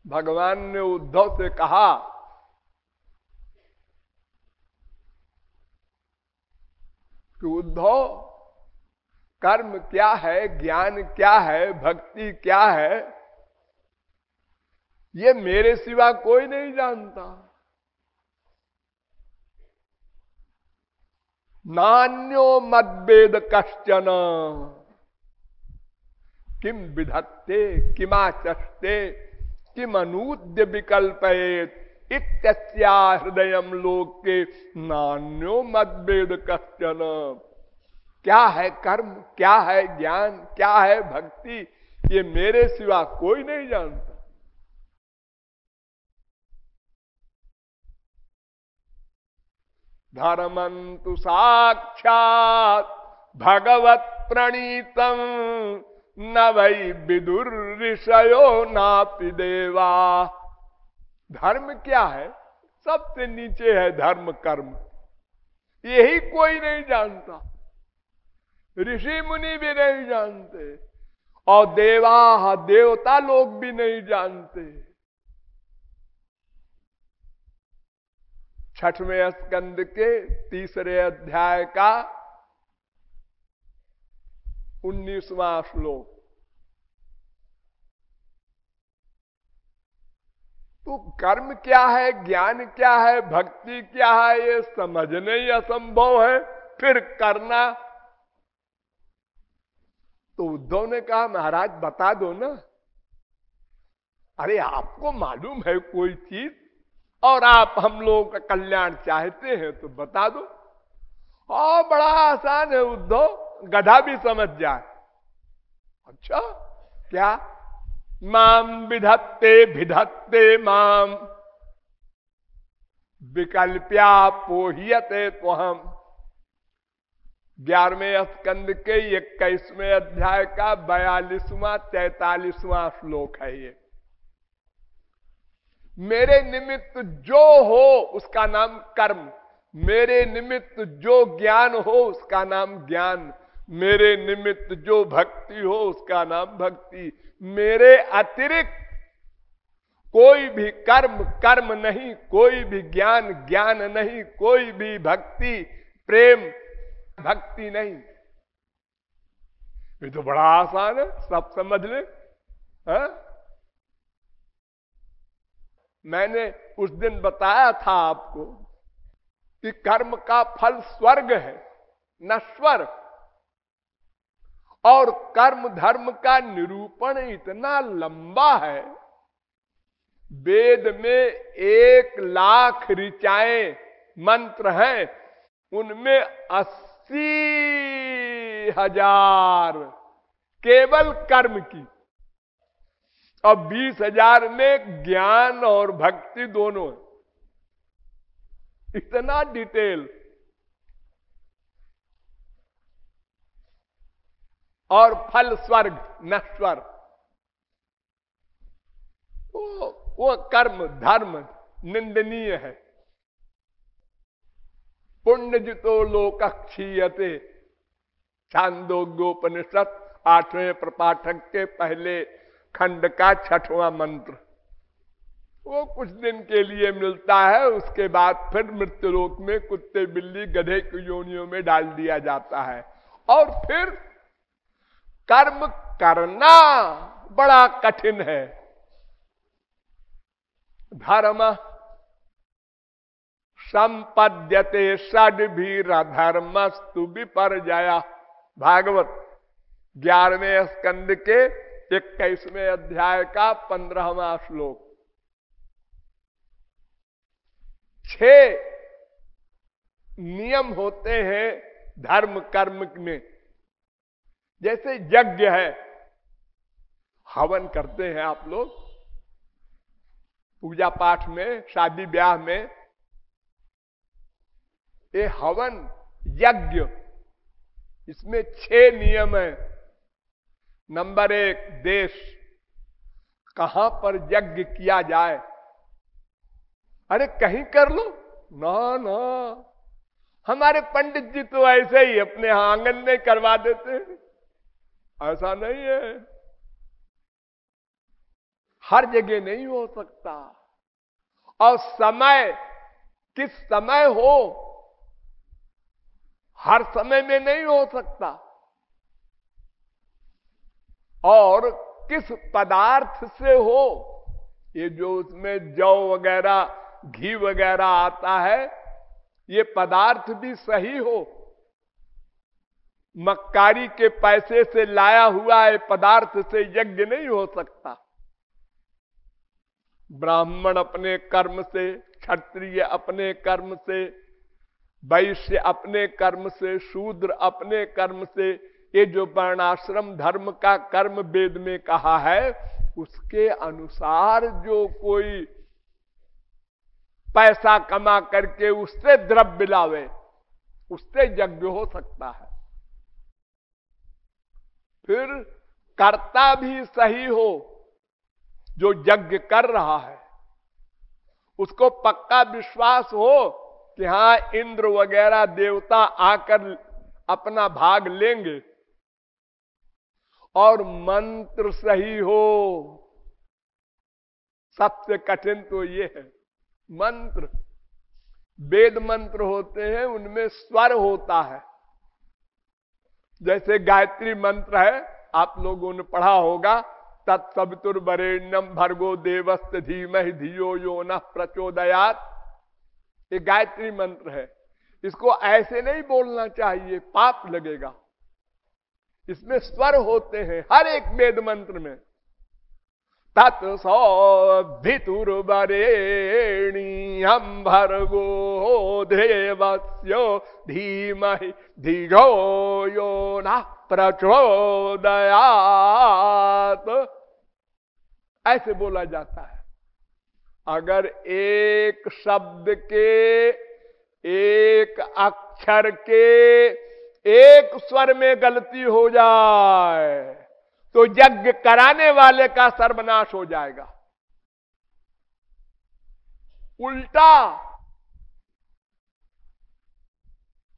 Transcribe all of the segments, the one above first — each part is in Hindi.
भगवान ने उद्धव से कहा कि उद्धव, कर्म क्या है, ज्ञान क्या है, भक्ति क्या है, ये मेरे सिवा कोई नहीं जानता। नान्यो मद्वेद कश्चन किम विधत्ते किमाचष्टे किमनूद्य विकल्पयेत इत्यस्या हृदयम लोके नान्यो मद्वेद कश्चन। क्या है कर्म, क्या है ज्ञान, क्या है भक्ति, ये मेरे सिवा कोई नहीं जानता। धर्मंतु साक्षात भगवत प्रणीतम न वै विदुर ऋषयो नापि देवा। धर्म क्या है? सबसे नीचे है धर्म कर्म, यही कोई नहीं जानता, ऋषि मुनि भी नहीं जानते और देवा देवता लोग भी नहीं जानते। छठवें स्कंद के तीसरे अध्याय का 19वां श्लोक। तो कर्म क्या है, ज्ञान क्या है, भक्ति क्या है, ये समझना ही असंभव है, फिर करना। तो उद्धव ने कहा महाराज बता दो ना। अरे आपको मालूम है कोई चीज और आप हम लोगों का कल्याण चाहते हैं तो बता दो। बड़ा आसान है उद्धव, गधा भी समझ जाए। अच्छा क्या? माम विधत्ते भिधत्ते माम विकल्प्या पोह्यते त्वहम। 11वें स्कंद के 21वें अध्याय का 42वां 43वां श्लोक है ये। मेरे निमित्त जो हो उसका नाम कर्म, मेरे निमित्त जो ज्ञान हो उसका नाम ज्ञान, मेरे निमित्त जो भक्ति हो उसका नाम भक्ति। मेरे अतिरिक्त कोई भी कर्म कर्म नहीं, कोई भी ज्ञान ज्ञान नहीं, कोई भी भक्ति प्रेम भक्ति नहीं। ये तो बड़ा आसान है, सब समझ ले। मैंने उस दिन बताया था आपको कि कर्म का फल स्वर्ग है, नश्वर। और कर्म धर्म का निरूपण इतना लंबा है, वेद में 1,00,000 ऋचाएं मंत्र हैं, उनमें 80,000 केवल कर्म की और 20,000 में ज्ञान और भक्ति दोनों है। इतना डिटेल। और फल स्वर्ग नश्वर। वो कर्म धर्म निंदनीय है। पुण्यजितो लोक क्षीयते, छांदोग्योपनिषद 8वें प्रपाठक के पहले खंड का 6वां मंत्र। वो कुछ दिन के लिए मिलता है, उसके बाद फिर मृत्युलोक में कुत्ते बिल्ली गधे की योनियों में डाल दिया जाता है। और फिर कर्म करना बड़ा कठिन है। धर्म संपद्यते षड्भीर धर्मस्तु विपर्जया। भागवत 11वें स्कंद के 21वें अध्याय का 15वां श्लोक। 6 नियम होते हैं धर्म कर्म में। जैसे यज्ञ है, हवन करते हैं आप लोग पूजा पाठ में, शादी ब्याह में। ये हवन यज्ञ, इसमें 6 नियम है। नंबर 1, देश, कहां पर यज्ञ किया जाए। अरे कहीं कर लो ना ना, हमारे पंडित जी तो ऐसे ही अपने आंगन में करवा देते हैं। ऐसा नहीं है। हर जगह नहीं हो सकता। और समय किस समय हो, हर समय में नहीं हो सकता। और किस पदार्थ से हो, ये जो उसमें जौ वगैरह घी वगैरह आता है, ये पदार्थ भी सही हो। मक्कारी के पैसे से लाया हुआ ये पदार्थ से यज्ञ नहीं हो सकता। ब्राह्मण अपने कर्म से, क्षत्रिय अपने कर्म से, वैश्य अपने कर्म से, शूद्र अपने कर्म से, ये जो वर्णाश्रम धर्म का कर्म वेद में कहा है, उसके अनुसार जो कोई पैसा कमा करके उससे द्रव्य लावे, उससे यज्ञ हो सकता है। फिर कर्ता भी सही हो, जो यज्ञ कर रहा है उसको पक्का विश्वास हो कि हां इंद्र वगैरह देवता आकर अपना भाग लेंगे, और मंत्र सही हो। सबसे कठिन तो ये है मंत्र। वेद मंत्र होते हैं, उनमें स्वर होता है। जैसे गायत्री मंत्र है, आप लोगों ने पढ़ा होगा, तत्सवितुर्वरेण्यम भर्गो देवस्य धीमहि धियो यो नः प्रचोदयात्। ये गायत्री मंत्र है। इसको ऐसे नहीं बोलना चाहिए, पाप लगेगा। इसमें स्वर होते हैं हर एक वेद मंत्र में। तत्सवितुर्वरेण्यम भर्गो देवस्य धीमहि धियो यो नः प्रचोदयात्, ऐसे बोला जाता है। अगर एक शब्द के, एक अक्षर के, एक स्वर में गलती हो जाए तो यज्ञ कराने वाले का सर्वनाश हो जाएगा। उल्टा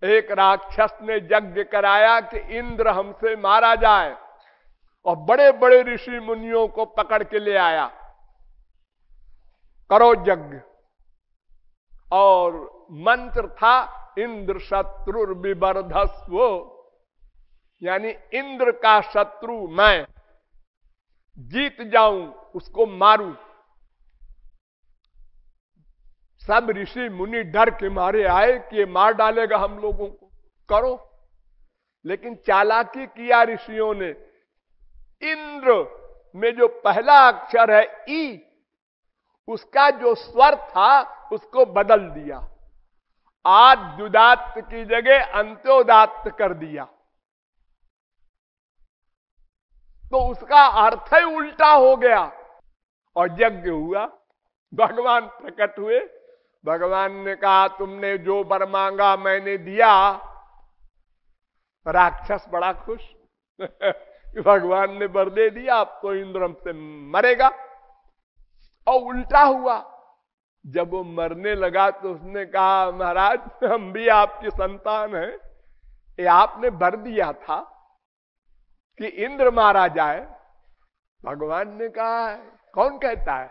एक राक्षस ने यज्ञ कराया कि इंद्र हमसे मारा जाए, और बड़े बड़े ऋषि मुनियों को पकड़ के ले आया, करो यज्ञ। और मंत्र था इंद्र शत्रु विवर्धस्व, यानी इंद्र का शत्रु मैं, जीत जाऊं, उसको मारूं। सब ऋषि मुनि डर के मारे आए कि ये मार डालेगा हम लोगों को, करो। लेकिन चालाकी किया ऋषियों ने, इंद्र में जो पहला अक्षर है ई, उसका जो स्वर था उसको बदल दिया, आद्युदात्त की जगह अंत्योदात्त कर दिया। तो उसका अर्थ ही उल्टा हो गया और यज्ञ हुआ। भगवान प्रकट हुए, भगवान ने कहा तुमने जो वर मांगा मैंने दिया। राक्षस बड़ा खुश भगवान ने वर दे दिया, अब तो इंद्र हमसे मरेगा। और उल्टा हुआ, जब वो मरने लगा तो उसने कहा महाराज हम भी आपकी संतान हैं, ये आपने वर दिया था कि इंद्र मारा जाए। भगवान ने कहा कौन कहता है,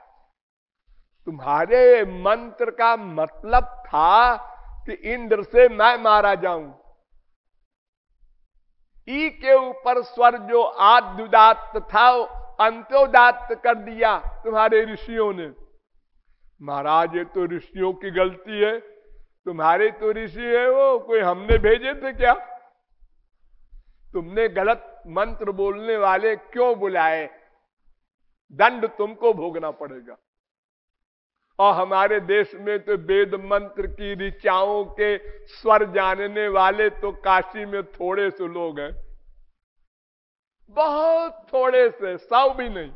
तुम्हारे मंत्र का मतलब था कि इंद्र से मैं मारा जाऊं। ई के ऊपर स्वर जो आद्युदात्त था अंत्योदात्त कर दिया तुम्हारे ऋषियों ने। महाराज ये तो ऋषियों की गलती है, तुम्हारे तो ऋषि है वो, कोई हमने भेजे थे क्या? तुमने गलत मंत्र बोलने वाले क्यों बुलाए, दंड तुमको भोगना पड़ेगा। और हमारे देश में तो वेद मंत्र की ऋचाओं के स्वर जानने वाले तो काशी में थोड़े से लोग हैं, बहुत थोड़े से, 100 भी नहीं।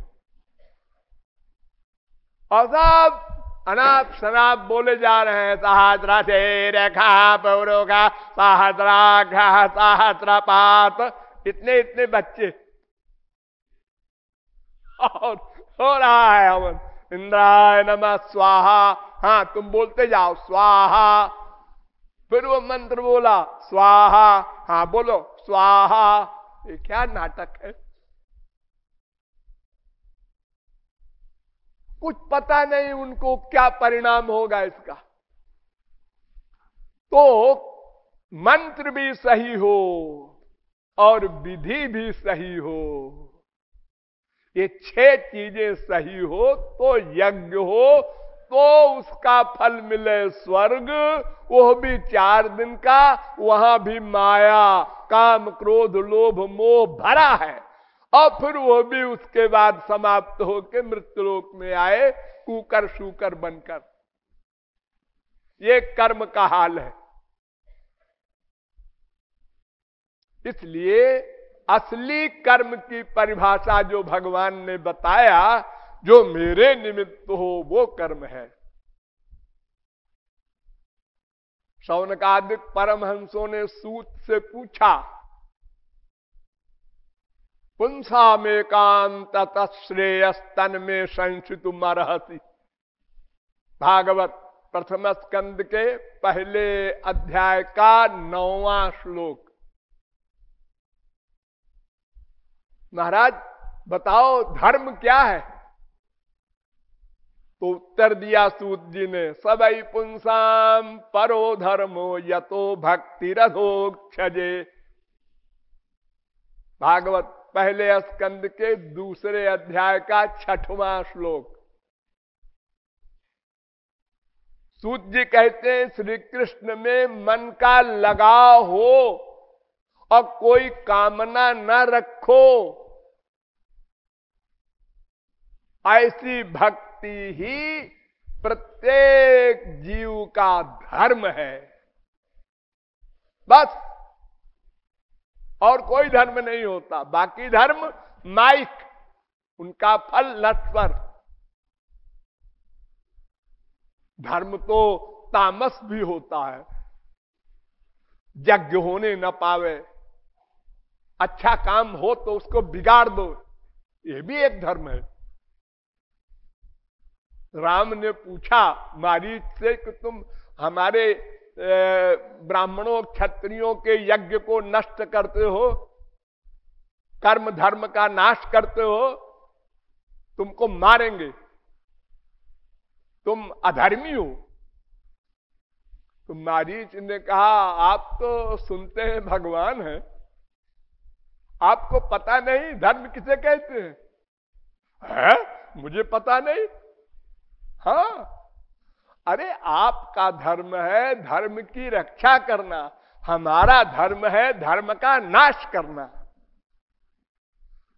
और सब अनाप शनाप बोले जा रहे हैं, सहस्रा से रेखा पौरों का सहस्राघ सहस्रपात, इतने इतने बच्चे। और हो रहा है हवन, इंद्राय नमः स्वाहा। हाँ तुम बोलते जाओ स्वाहा, फिर वो मंत्र बोला स्वाहा, हाँ बोलो स्वाहा। ये क्या नाटक है? कुछ पता नहीं उनको क्या परिणाम होगा इसका। तो मंत्र भी सही हो और विधि भी सही हो, ये 6 चीजें सही हो तो यज्ञ हो, तो उसका फल मिले स्वर्ग, वो भी 4 दिन का। वहां भी माया, काम, क्रोध, लोभ, मोह भरा है, और फिर वो भी उसके बाद समाप्त होकर मृत्युलोक में आए कूकर शूकर बनकर। ये कर्म का हाल है। इसलिए असली कर्म की परिभाषा जो भगवान ने बताया, जो मेरे निमित्त हो वो कर्म है। शौनकादिक परमहंसों ने सूत से पूछा, पुंसा में कांत तत्श्रेयस्तन में संशितुम अर्हसि। भागवत प्रथम स्कंद के पहले अध्याय का 9वां श्लोक। महाराज बताओ धर्म क्या है? तो उत्तर दिया सूत जी ने, सबई पुंसाम परो धर्मो यतो भक्ति रथोक्षजे। भागवत पहले स्कंद के दूसरे अध्याय का 6वां श्लोक। सूत जी कहते हैं श्री कृष्ण में मन का लगाव हो और कोई कामना न रखो, ऐसी भक्ति ही प्रत्येक जीव का धर्म है। बस, और कोई धर्म नहीं होता। बाकी धर्म माइक, उनका फल नश्वर। धर्म तो तामस भी होता है, यज्ञ होने न पावे, अच्छा काम हो तो उसको बिगाड़ दो, ये भी एक धर्म है। राम ने पूछा मारीच से कि तुम हमारे ब्राह्मणों क्षत्रियों के यज्ञ को नष्ट करते हो, कर्म धर्म का नाश करते हो, तुमको मारेंगे, तुम अधर्मी हो। तो मारीच ने कहा, आप तो सुनते हैं भगवान हैं, आपको पता नहीं धर्म किसे कहते हैं? है? मुझे पता नहीं। हाँ, अरे आपका धर्म है धर्म की रक्षा करना, हमारा धर्म है धर्म का नाश करना।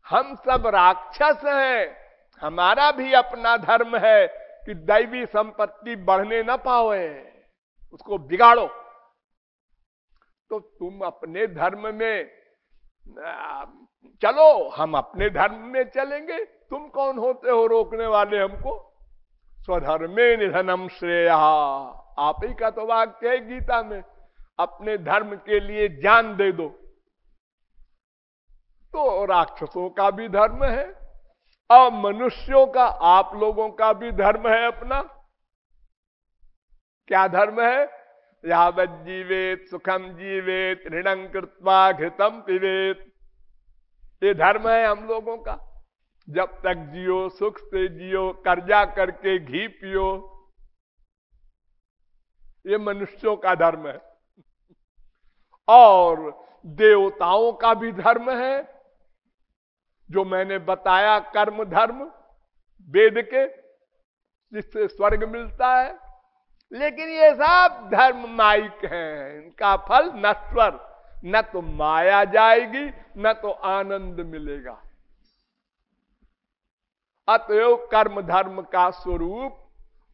हम सब राक्षस हैं, हमारा भी अपना धर्म है कि दैवी संपत्ति बढ़ने न पावे, उसको बिगाड़ो। तो तुम अपने धर्म में चलो, हम अपने धर्म में चलेंगे, तुम कौन होते हो रोकने वाले हमको? स्वधर्मे निधनम श्रेय, आप ही का तो वाक्य है गीता में, अपने धर्म के लिए जान दे दो। तो राक्षसों का भी धर्म है और मनुष्यों का, आप लोगों का भी धर्म है अपना। क्या धर्म है? यावत् जीवेत सुखम जीवेत ऋणं कृत्वा घृतम पिबेत। ये धर्म है हम लोगों का। जब तक जियो सुख से जियो, कर्जा करके घी पियो, ये मनुष्यों का धर्म है। और देवताओं का भी धर्म है, जो मैंने बताया कर्म धर्म वेद के, जिससे स्वर्ग मिलता है। लेकिन ये सब धर्म माइक हैं, इनका फल नश्वर, न तो माया जाएगी न तो आनंद मिलेगा। अतएव कर्म धर्म का स्वरूप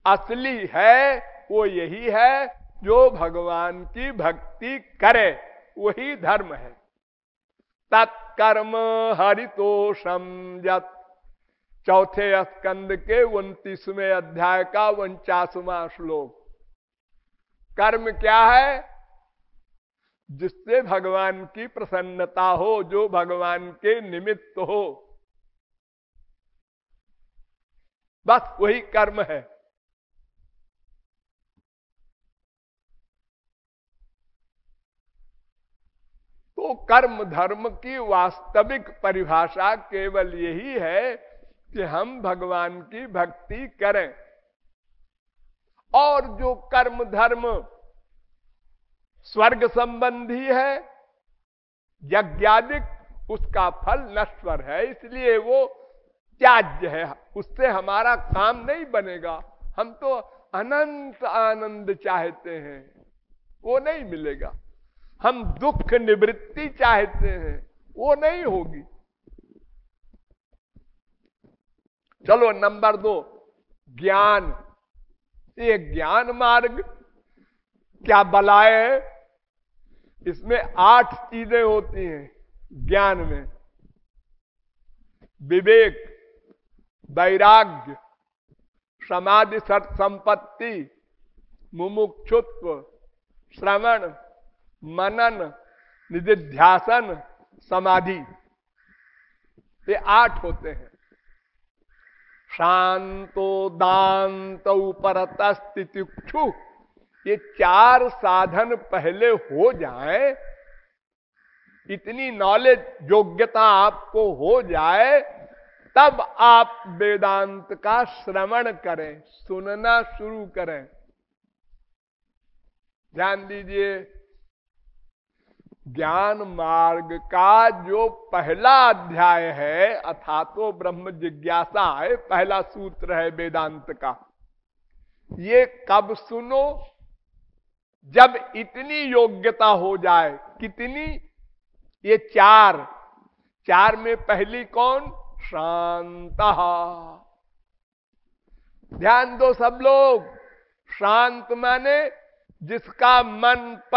असली है वो यही है, जो भगवान की भक्ति करे वही धर्म है। तत्कर्म हरितोषम यत्, चौथे स्कंद के 29वें अध्याय का 49वां श्लोक। कर्म क्या है? जिससे भगवान की प्रसन्नता हो, जो भगवान के निमित्त हो, बस वही कर्म है। तो कर्म धर्म की वास्तविक परिभाषा केवल यही है कि हम भगवान की भक्ति करें। और जो कर्म धर्म स्वर्ग संबंधी है, यज्ञादिक, उसका फल नश्वर है, इसलिए वो त्याज्य है, उससे हमारा काम नहीं बनेगा। हम तो अनंत आनंद चाहते हैं, वो नहीं मिलेगा। हम दुख निवृत्ति चाहते हैं, वो नहीं होगी। चलो नंबर 2, ज्ञान। ये ज्ञान मार्ग क्या बलाय है? इसमें 8 चीजें होती हैं ज्ञान में। विवेक, वैराग्य, समाधि, सत संपत्ति, मुमुक्षुत्व, श्रवण, मनन, निधिध्यासन, समाधि, ये 8 होते हैं। शांतो दांतो परतस्तितिक्षु, ये 4 साधन पहले हो जाए, इतनी नॉलेज योग्यता आपको हो जाए, तब आप वेदांत का श्रवण करें, सुनना शुरू करें। ध्यान दीजिए, ज्ञान मार्ग का जो पहला अध्याय है, अथातो ब्रह्म जिज्ञासा है, पहला सूत्र है वेदांत का। ये कब सुनो? जब इतनी योग्यता हो जाए। कितनी? ये 4 में पहली कौन? शांता। ध्यान दो सब लोग, शांत माने जिसका मन %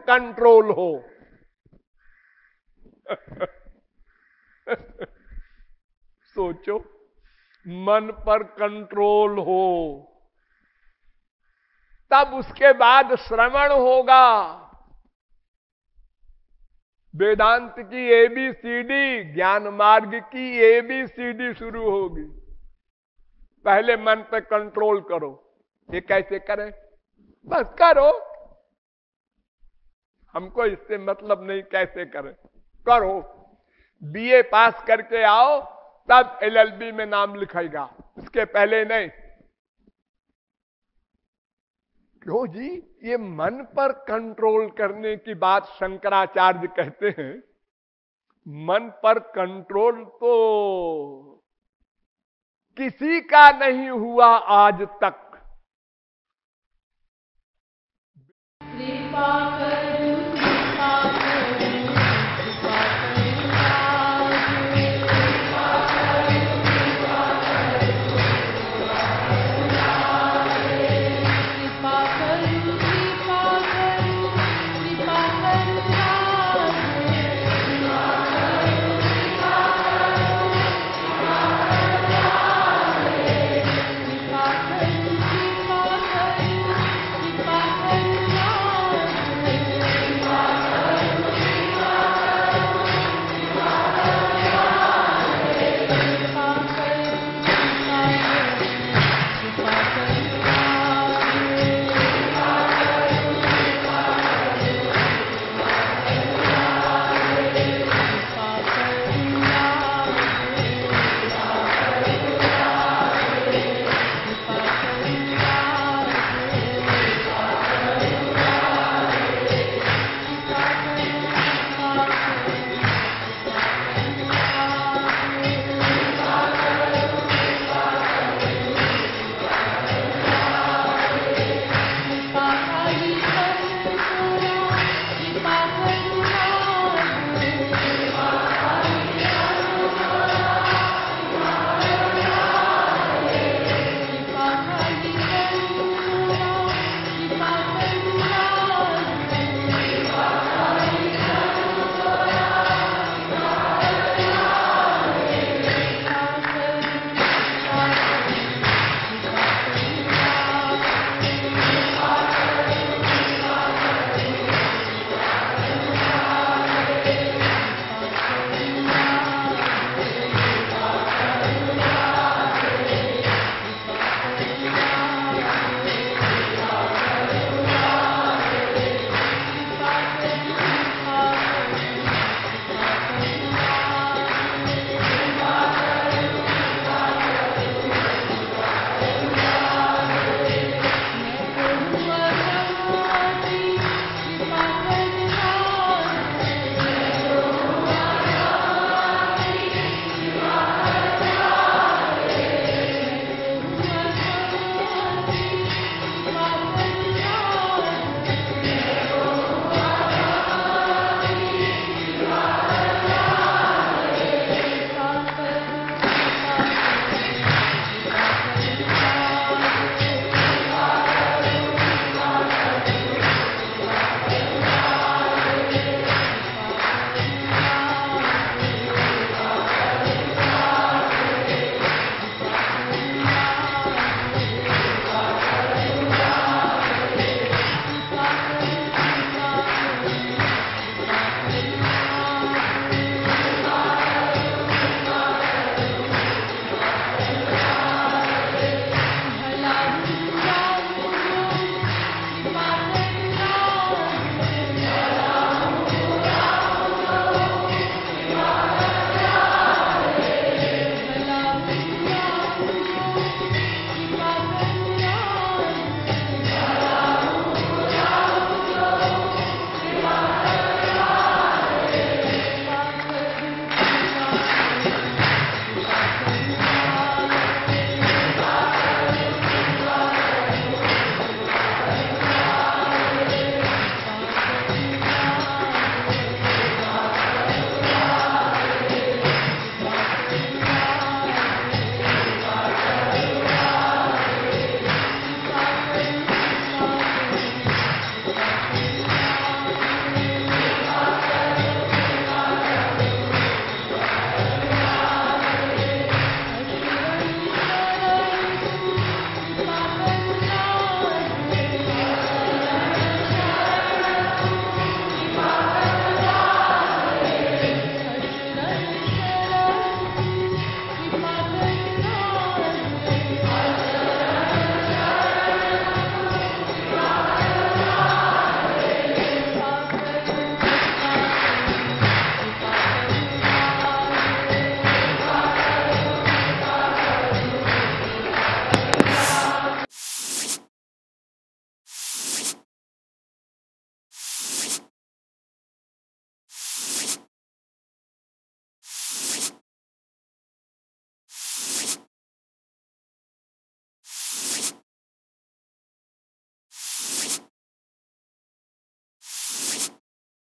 कंट्रोल हो। सोचो, मन पर कंट्रोल हो, तब उसके बाद श्रवण होगा। वेदांत की ABCD, ज्ञान मार्ग की ABCD शुरू होगी। पहले मन पे कंट्रोल करो। ये कैसे करें? बस करो, हमको इससे मतलब नहीं कैसे करें, करो। BA पास करके आओ, तब LLB में नाम लिखेगा, इसके पहले नहीं। क्यों जी? ये मन पर कंट्रोल करने की बात शंकराचार्य कहते हैं। मन पर कंट्रोल तो किसी का नहीं हुआ आज तक।